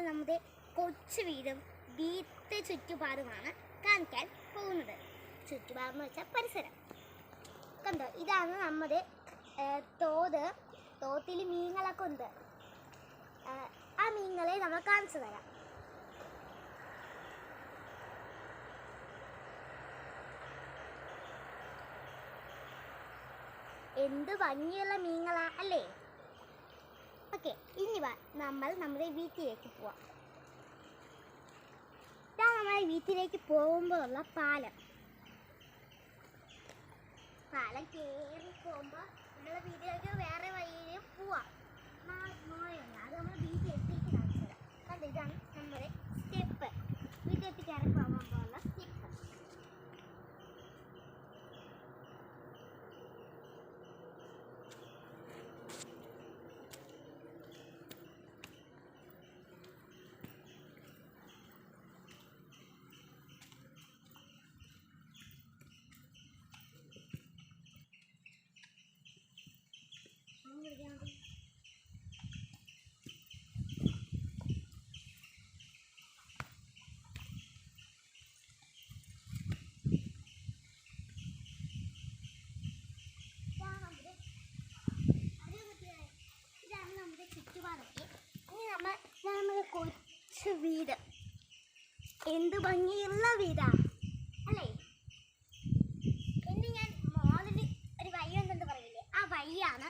നമ്മുടെ കൊച്ചു വീടും വീട്ടു ചുറ്റുപാടുമാണ് കാണിക്കാൻ പോകുന്നത്. ചുറ്റുപാടെന്ന് വെച്ചാൽ പരിസരം. കണ്ടോ, ഇതാണ് നമ്മുടെ തോട്ടിൽ മീനുകളൊക്കെ ഉണ്ട്. ആ മീനുകളെ നമ്മൾ കാണിച്ചു തരാം. എന്ത് ഭംഗിയുള്ള മീനുകളാ അല്ലേ? ഓക്കെ, ഇനി നമ്മൾ നമ്മുടെ വീട്ടിലേക്ക് പോവാം. ഇതാണ് നമ്മുടെ വീട്ടിലേക്ക് പോകുമ്പോഴുള്ള പാലം കയറി പോകുമ്പോൾ നമ്മുടെ വീട്ടിലേക്ക് വേറെ വഴിയിലും പോവാം. അത് നമ്മൾ വീട്ടിലെത്തിക്ക് കാണിച്ചു തരാം. കണ്ടോ, ഇതാണ് നമ്മുടെ സ്റ്റെപ്പ്. വീട്ടിലെത്തി കയറി പോകുമ്പോഴുള്ള സ്റ്റെപ്പ്. ചുറ്റുപാടൊക്കെ ഇനി നമ്മുടെ കൊച്ചു വീട് എന്ത് ഭംഗിയുള്ള വീടാ അല്ലേ? ഇനി ഞാൻ മോളിൽ ഒരു വഴി ഉണ്ടെന്ന് പറയില്ലേ, ആ വഴിയാണ്